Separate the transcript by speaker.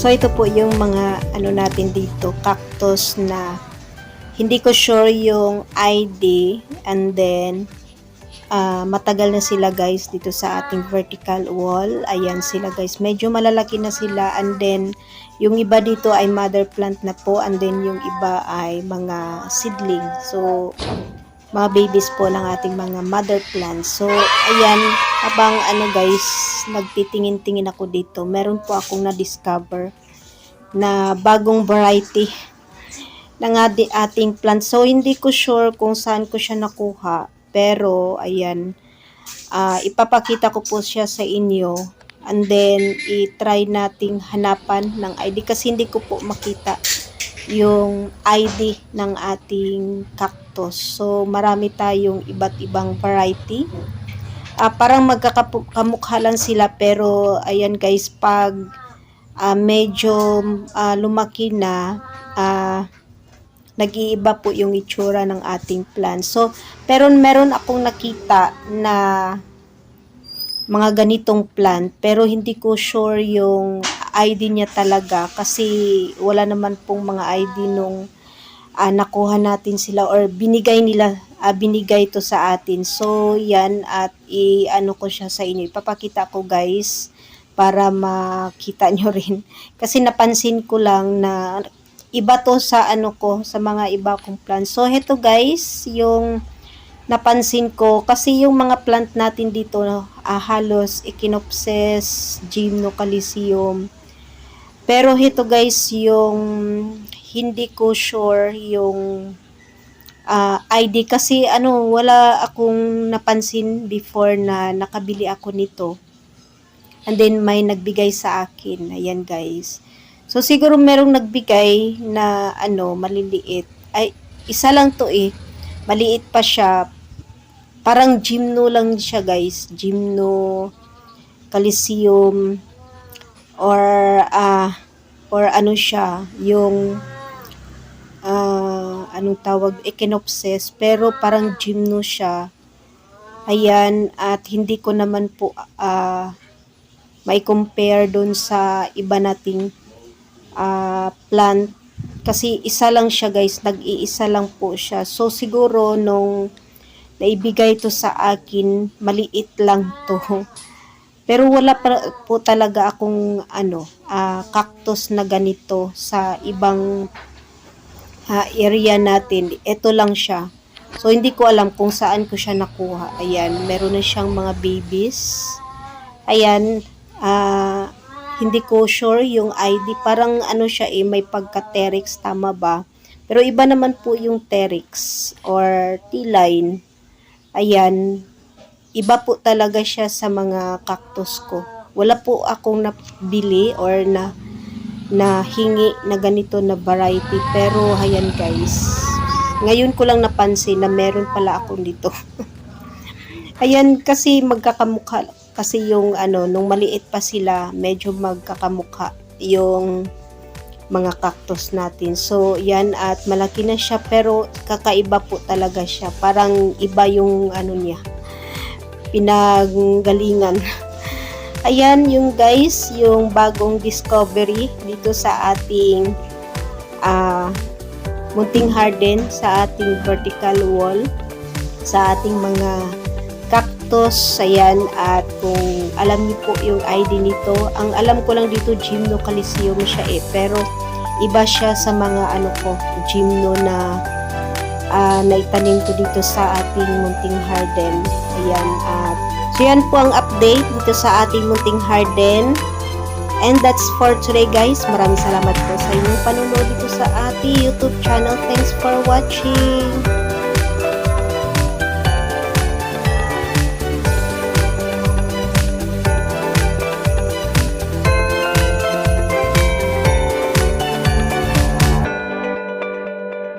Speaker 1: So ito po yung mga ano natin dito, cactus na hindi ko sure yung ID, and then matagal na sila guys dito sa ating vertical wall. Ayan sila guys, medyo malalaki na sila, and then yung iba dito ay mother plant na po, and then yung iba ay mga seedling. So mga babies po ng ating mga mother plants. So ayan, habang ano guys, nagtitingin-tingin ako dito, meron po akong na-discover na bagong variety ng ating plant. So hindi ko sure kung saan ko siya nakuha, pero ayan, ipapakita ko po siya sa inyo, and then i-try nating hanapan ng ID kasi hindi ko po makita yung ID ng ating cactus. So marami tayong iba't ibang variety. Parang magkakamukha lang sila, pero ayan guys, pag medyo lumaki na, nag-iiba po yung itsura ng ating plant. So, pero meron akong nakita na mga ganitong plant, pero hindi ko sure yung ID niya talaga kasi wala naman pong mga ID nung nakuha natin sila or binigay nila, binigay to sa atin. So, yan, at i-ano ko siya sa inyo. Ipapakita ko guys para makita nyo rin. Kasi napansin ko lang na iba to sa ano ko, sa mga iba kong plant. So, heto guys, yung napansin ko, kasi yung mga plant natin dito, halos Echinopsis, Gymnocalcium. Pero heto guys, yung hindi ko sure yung ID kasi ano, wala akong napansin before na nakabili ako nito. And then may nagbigay sa akin. Ayan guys. So, siguro merong nagbigay na ano, maliliit. Ay, isa lang to eh. Maliit pa siya. Parang gymno lang siya guys. Gymno, calcium, or ano siya, yung, anong tawag, Echinopsis. Pero parang gymno siya. Ayan, at hindi ko naman po, may compare dun sa iba nating plant kasi isa lang siya guys, nag-iisa lang po siya. So siguro nung naibigay to sa akin, maliit lang to. Pero wala po talaga akong ano, cactus na ganito sa ibang area natin. Ito lang siya. So hindi ko alam kung saan ko siya nakuha. Ayan, meron na siyang mga babies. Ayan, hindi ko sure yung ID. Parang ano siya eh, may pagka-Terex, tama ba? Pero iba naman po yung Terex or T-line. Ayan, iba po talaga siya sa mga cactus ko. Wala po akong nabili or na hingi na ganito na variety. Pero ayan guys, ngayon ko lang napansin na meron pala ako dito. Ayan, kasi magkakamukha kasi yung ano, nung maliit pa sila, medyo magkakamukha yung mga cactus natin. So, yan, at malaki na siya, pero kakaiba po talaga siya. Parang iba yung ano niya, pinanggalingan. Ayan, yung guys, yung bagong discovery dito sa ating munting garden, sa ating vertical wall, sa ating mga cactus. Ayan, at kung alam niyo po yung ID nito, ang alam ko lang dito Gymnocalcium siya eh, pero iba siya sa mga ano ko, gymno na naitanim ko dito sa ating munting garden. Ayan, at so yan po ang update dito sa ating munting garden. And that's for today guys. Maraming salamat po sa inyong panunood dito sa ating YouTube channel. Thanks for watching.